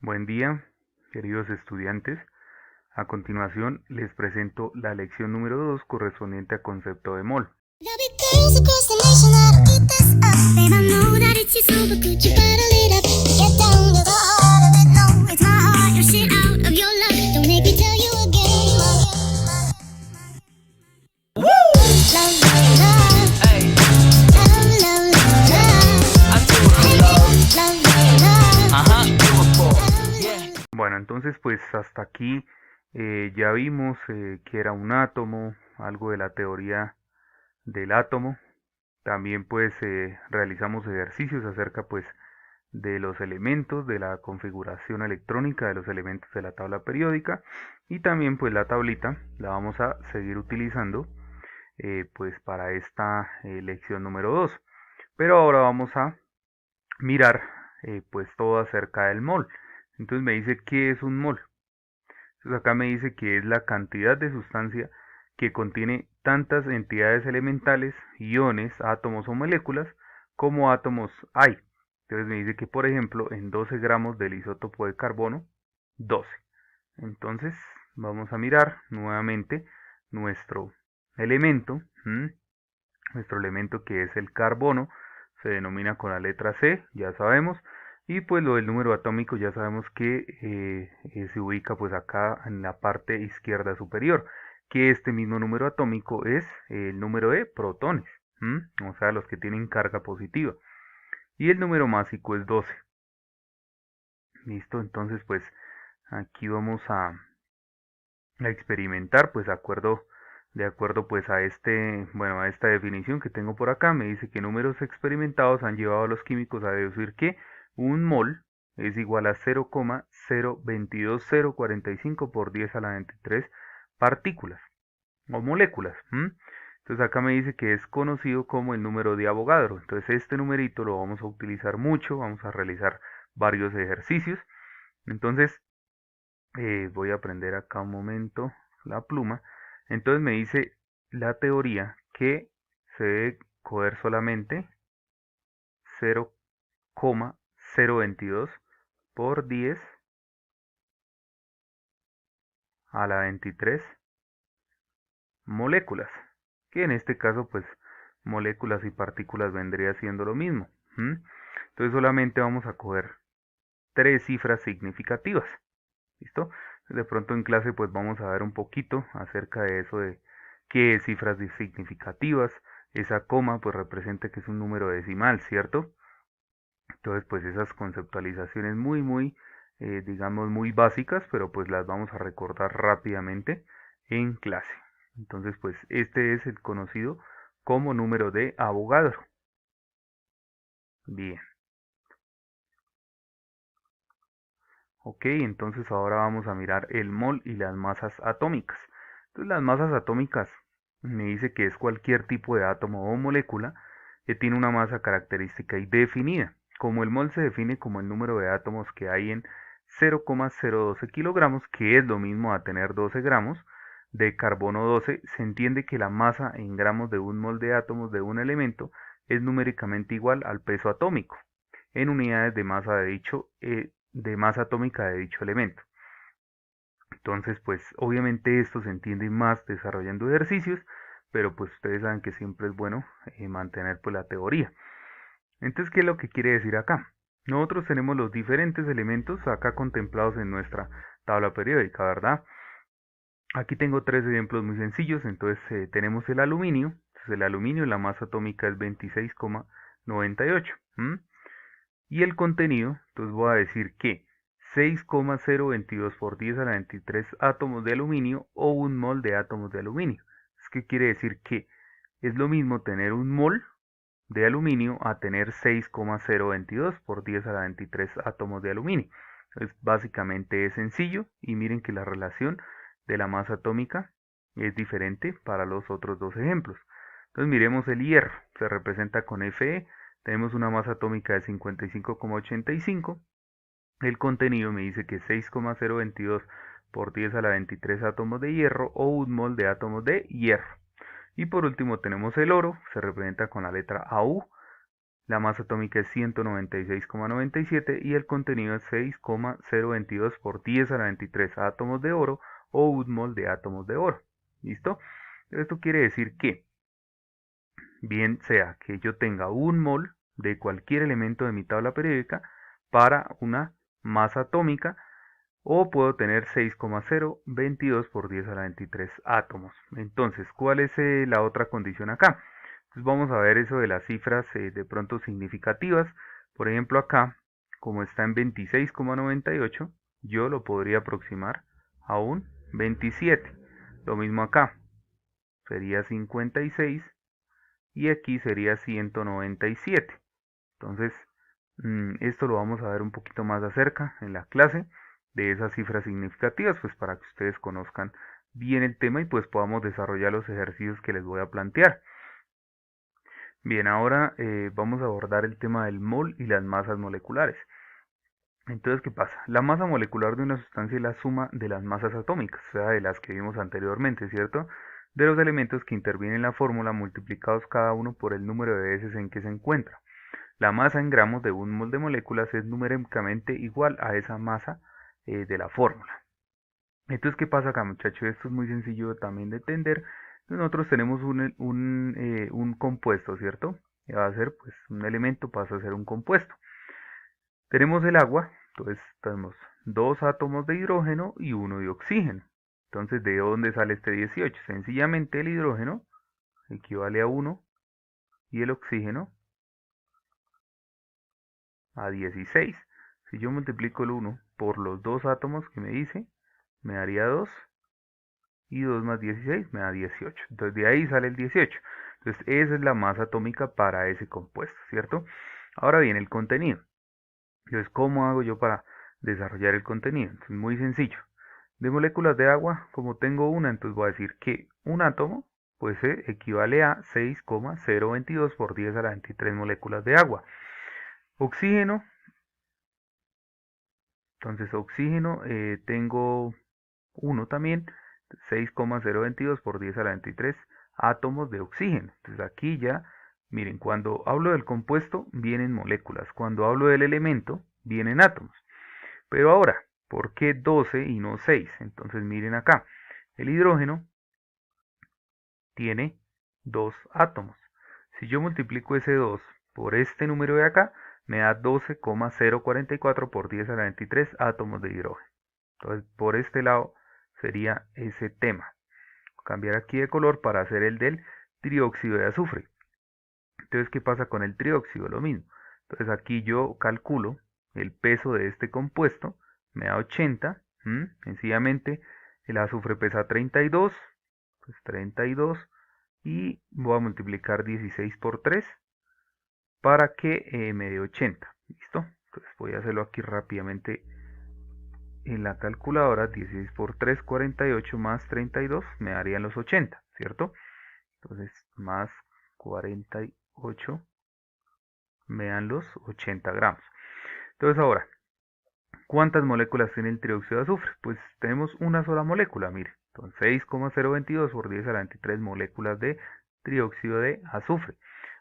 Buen día, queridos estudiantes. A continuación les presento la lección número 2 correspondiente a concepto de mol. Bueno, entonces pues hasta aquí ya vimos que era un átomo, algo de la teoría del átomo. También pues realizamos ejercicios acerca pues de los elementos, de la configuración electrónica de los elementos de la tabla periódica, y también pues la tablita la vamos a seguir utilizando pues para esta lección número 2. Pero ahora vamos a mirar pues todo acerca del mol. Entonces me dice ¿qué es un mol? Entonces acá me dice que es la cantidad de sustancia que contiene tantas entidades elementales, iones, átomos o moléculas como átomos hay. Entonces me dice que por ejemplo en 12 gramos del isótopo de carbono, 12. Entonces vamos a mirar nuevamente nuestro elemento, nuestro elemento que es el carbono, se denomina con la letra C, ya sabemos. Y pues lo del número atómico ya sabemos que se ubica pues acá en la parte izquierda superior, que este mismo número atómico es el número de protones, o sea, los que tienen carga positiva. Y el número másico es 12. Listo, entonces pues aquí vamos a experimentar pues de acuerdo pues a a esta definición que tengo por acá. Me dice que números experimentados han llevado a los químicos a deducir que un mol es igual a 0,022045 por 10 a la 23 partículas o moléculas. Entonces acá me dice que es conocido como el número de Avogadro. Entonces este numerito lo vamos a utilizar mucho, vamos a realizar varios ejercicios. Entonces voy a prender acá un momento la pluma. Entonces me dice la teoría que se debe coger solamente 0,022 por 10 a la 23 moléculas, que en este caso pues moléculas y partículas vendría siendo lo mismo. Entonces solamente vamos a coger tres cifras significativas. ¿Listo? De pronto en clase pues vamos a ver un poquito acerca de eso de qué es cifras significativas. Esa coma pues representa que es un número decimal, ¿cierto? Entonces pues esas conceptualizaciones digamos muy básicas, pero pues las vamos a recordar rápidamente en clase. Entonces pues este es el conocido como número de Avogadro. Bien. Ok, entonces ahora vamos a mirar el mol y las masas atómicas. Entonces las masas atómicas me dice que es cualquier tipo de átomo o molécula que tiene una masa característica y definida. Como el mol se define como el número de átomos que hay en 0,012 kilogramos, que es lo mismo a tener 12 gramos de carbono 12, se entiende que la masa en gramos de un mol de átomos de un elemento es numéricamente igual al peso atómico en unidades de masa de masa atómica de dicho elemento. Entonces, pues obviamente esto se entiende más desarrollando ejercicios, pero pues ustedes saben que siempre es bueno mantener pues la teoría. Entonces, ¿qué es lo que quiere decir acá? Nosotros tenemos los diferentes elementos acá contemplados en nuestra tabla periódica, ¿verdad? Aquí tengo tres ejemplos muy sencillos. Entonces tenemos el aluminio. Entonces el aluminio, la masa atómica es 26,98. Y el contenido, entonces voy a decir que 6,022 por 10 a la 23 átomos de aluminio o un mol de átomos de aluminio. Es que quiere decir que es lo mismo tener un mol de aluminio a tener 6,022 por 10 a la 23 átomos de aluminio. Entonces básicamente es sencillo y miren que la relación de la masa atómica es diferente para los otros dos ejemplos. Entonces miremos el hierro, se representa con Fe. Tenemos una masa atómica de 55,85. El contenido me dice que 6,022 por 10 a la 23 átomos de hierro o un mol de átomos de hierro. Y por último tenemos el oro, se representa con la letra AU. la masa atómica es 196,97 y el contenido es 6,022 por 10 a la 23 átomos de oro o un mol de átomos de oro. ¿Listo? Esto quiere decir que, bien sea que yo tenga un mol de cualquier elemento de mi tabla periódica para una masa atómica, o puedo tener 6,022 por 10 a la 23 átomos. Entonces, ¿cuál es la otra condición acá? Entonces vamos a ver eso de las cifras de pronto significativas. Por ejemplo, acá, como está en 26,98, yo lo podría aproximar a un 27. Lo mismo acá, sería 56 y aquí sería 197. Entonces, esto lo vamos a ver un poquito más de cerca en la clase de esas cifras significativas, pues para que ustedes conozcan bien el tema y pues podamos desarrollar los ejercicios que les voy a plantear. Bien, ahora vamos a abordar el tema del mol y las masas moleculares. Entonces, ¿qué pasa? La masa molecular de una sustancia es la suma de las masas atómicas, o sea, de las que vimos anteriormente, ¿cierto? De los elementos que intervienen en la fórmula multiplicados cada uno por el número de veces en que se encuentra. La masa en gramos de un mol de moléculas es numéricamente igual a esa masa de la fórmula. Entonces, ¿qué pasa acá, muchachos? Esto es muy sencillo también de entender. Nosotros tenemos un compuesto, ¿cierto? Que va a ser, pues, un elemento pasa a ser un compuesto. Tenemos el agua, entonces tenemos dos átomos de hidrógeno y uno de oxígeno. Entonces, ¿de dónde sale este 18? Sencillamente el hidrógeno equivale a 1 y el oxígeno a 16. Si yo multiplico el 1 por los dos átomos que me dice, me daría 2 y 2 más 16 me da 18. Entonces de ahí sale el 18. Entonces esa es la masa atómica para ese compuesto, ¿cierto? Ahora bien, el contenido. Entonces, ¿cómo hago yo para desarrollar el contenido? Entonces, muy sencillo. De moléculas de agua, como tengo una, entonces voy a decir que un átomo pues equivale a 6,022 por 10 a la 23 moléculas de agua. Oxígeno, entonces oxígeno tengo uno también, 6,022 por 10 a la 23 átomos de oxígeno. Entonces aquí ya, miren, cuando hablo del compuesto vienen moléculas, cuando hablo del elemento vienen átomos. Pero ahora, ¿por qué 12 y no 6? Entonces miren acá, el hidrógeno tiene dos átomos. Si yo multiplico ese 2 por este número de acá, me da 12,044 por 10 a la 23 átomos de hidrógeno. Entonces, por este lado sería ese tema. Cambiar aquí de color para hacer el del trióxido de azufre. Entonces, ¿qué pasa con el trióxido? Lo mismo. Entonces, aquí yo calculo el peso de este compuesto, me da 80. Sencillamente, el azufre pesa 32, pues 32, y voy a multiplicar 16 por 3 para que me dé 80. ¿Listo? Entonces, voy a hacerlo aquí rápidamente en la calculadora. 16 por 3, 48 más 32 me darían los 80, ¿cierto? Entonces, más 48 me dan los 80 gramos. Entonces, ahora, ¿cuántas moléculas tiene el trióxido de azufre? Pues tenemos una sola molécula, mire. Entonces, 6,022 por 10 a la 23 moléculas de trióxido de azufre.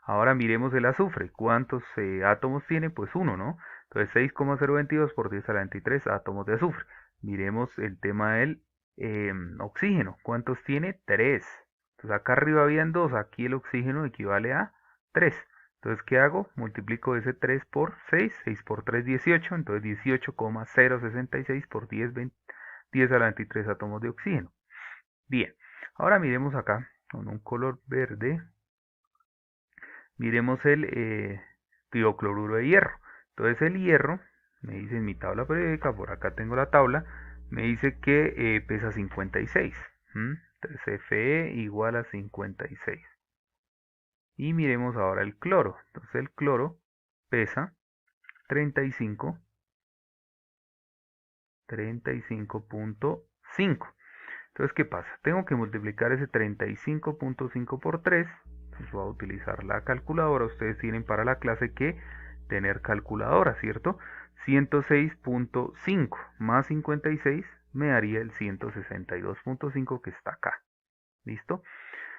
Ahora miremos el azufre. ¿Cuántos átomos tiene? Pues uno, ¿no? Entonces 6,022 por 10 a la 23 átomos de azufre. Miremos el tema del oxígeno. ¿Cuántos tiene? 3. Entonces acá arriba habían 2. Aquí el oxígeno equivale a 3. Entonces, ¿qué hago? Multiplico ese 3 por 6. 6 por 3, 18. Entonces 18,066 por 10, 10 a la 23 átomos de oxígeno. Bien. Ahora miremos acá con un color verde. Miremos el tiocloruro de hierro. Entonces el hierro, me dice en mi tabla periódica, por acá tengo la tabla, me dice que pesa 56. Entonces Fe igual a 56. Y miremos ahora el cloro. Entonces el cloro pesa 35, 35.5. Entonces, ¿qué pasa? Tengo que multiplicar ese 35.5 por 3. Entonces voy a utilizar la calculadora. Ustedes tienen para la clase que tener calculadora, ¿cierto? 106.5 más 56 me daría el 162.5 que está acá. ¿Listo?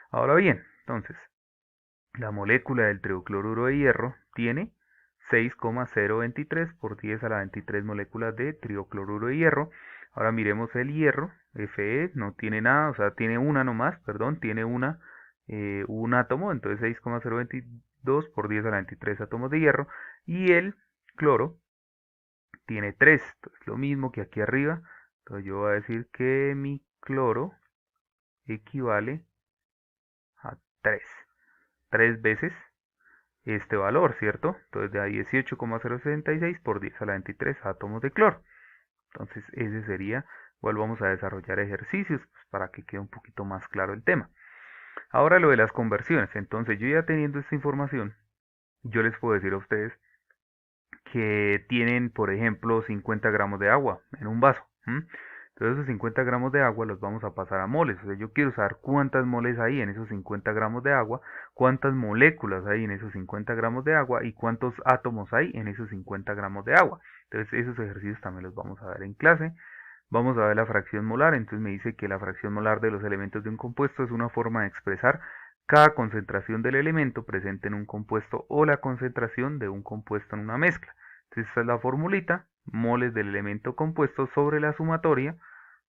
Ahora bien, entonces, La molécula del triocloruro de hierro tiene 6,023 por 10 a la 23 moléculas de triocloruro de hierro. Ahora miremos el hierro, Fe, no tiene nada, o sea, tiene una nomás, perdón, tiene un átomo, entonces 6,022 por 10 a la 23 átomos de hierro. Y el cloro tiene 3, entonces lo mismo que aquí arriba. Entonces yo voy a decir que mi cloro equivale a 3 veces este valor, ¿cierto? Entonces da 18,066 por 10 a la 23 átomos de cloro. Entonces ese sería, igual vamos a desarrollar ejercicios pues, para que quede un poquito más claro el tema. Ahora lo de las conversiones. Entonces yo ya teniendo esta información, yo les puedo decir a ustedes que tienen, por ejemplo, 50 gramos de agua en un vaso. Entonces esos 50 gramos de agua los vamos a pasar a moles. O sea, yo quiero saber cuántas moles hay en esos 50 gramos de agua, cuántas moléculas hay en esos 50 gramos de agua y cuántos átomos hay en esos 50 gramos de agua. Entonces esos ejercicios también los vamos a ver en clase. Vamos a ver la fracción molar. Entonces me dice que la fracción molar de los elementos de un compuesto es una forma de expresar cada concentración del elemento presente en un compuesto o la concentración de un compuesto en una mezcla. Entonces esta es la formulita, moles del elemento compuesto sobre la sumatoria,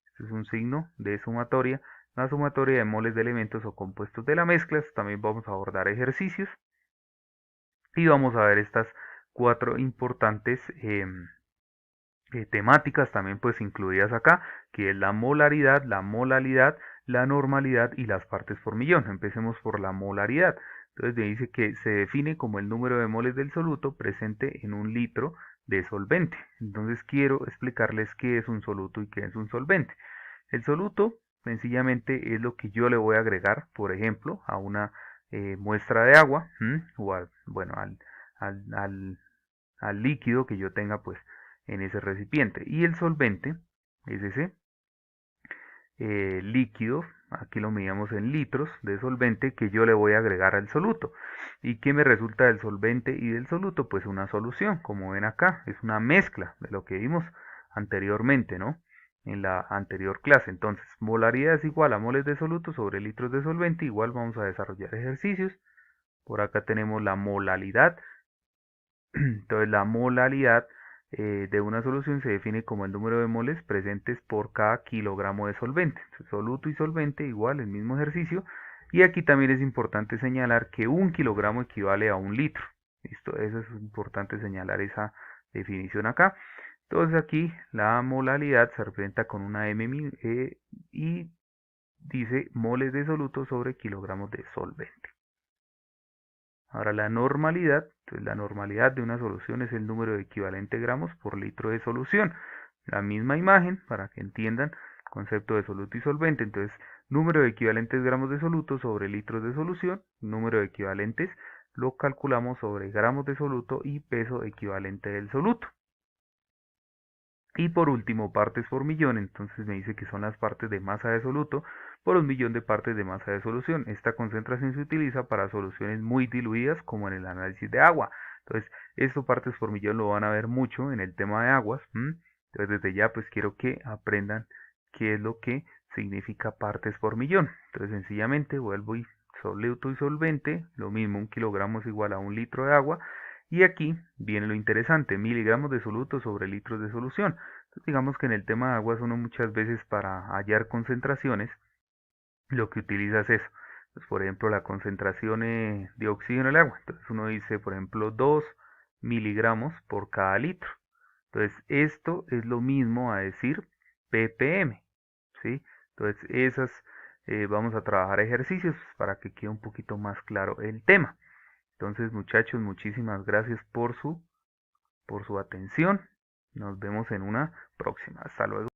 este es un signo de sumatoria, la sumatoria de moles de elementos o compuestos de la mezcla. También vamos a abordar ejercicios y vamos a ver estas 4 importantes temáticas también pues incluidas acá, que es la molaridad, la molalidad, la normalidad y las partes por millón. Empecemos por la molaridad. Entonces me dice que se define como el número de moles del soluto presente en un litro de solvente. Entonces quiero explicarles qué es un soluto y qué es un solvente. El soluto sencillamente es lo que yo le voy a agregar, por ejemplo, a una muestra de agua o bueno, al líquido que yo tenga pues en ese recipiente. Y el solvente es ese líquido, aquí lo medimos en litros de solvente que yo le voy a agregar al soluto. ¿Y qué me resulta del solvente y del soluto? Pues una solución, como ven acá, es una mezcla de lo que vimos anteriormente, ¿no? En la anterior clase. Entonces, molaridad es igual a moles de soluto sobre litros de solvente. Igual vamos a desarrollar ejercicios. Por acá tenemos la molalidad. Entonces, la molalidad de una solución se define como el número de moles presentes por cada kilogramo de solvente. Soluto y solvente igual, el mismo ejercicio. Y aquí también es importante señalar que un kilogramo equivale a un litro. ¿Listo? Eso es importante señalar esa definición acá. Entonces aquí la molalidad se representa con una M y dice moles de soluto sobre kilogramos de solvente. Ahora la normalidad, entonces la normalidad de una solución es el número de equivalente gramos por litro de solución. La misma imagen para que entiendan el concepto de soluto y solvente. Entonces, número de equivalentes gramos de soluto sobre litros de solución. Número de equivalentes lo calculamos sobre gramos de soluto y peso equivalente del soluto. Y por último, partes por millón, entonces me dice que son las partes de masa de soluto por un millón de partes de masa de solución. Esta concentración se utiliza para soluciones muy diluidas como en el análisis de agua. Entonces, esto partes por millón lo van a ver mucho en el tema de aguas. Entonces, desde ya pues quiero que aprendan qué es lo que significa partes por millón. Entonces, sencillamente vuelvo y soluto y solvente, lo mismo, un kilogramo es igual a un litro de agua. Y aquí viene lo interesante, miligramos de soluto sobre litros de solución. Entonces, digamos que en el tema de aguas uno muchas veces para hallar concentraciones lo que utiliza es eso. Entonces, por ejemplo, la concentración de oxígeno en el agua. Entonces uno dice, por ejemplo, 2 miligramos por cada litro. Entonces esto es lo mismo a decir ppm. ¿Sí? Entonces vamos a trabajar ejercicios para que quede un poquito más claro el tema. Entonces, muchachos, muchísimas gracias por su atención. Nos vemos en una próxima. Hasta luego.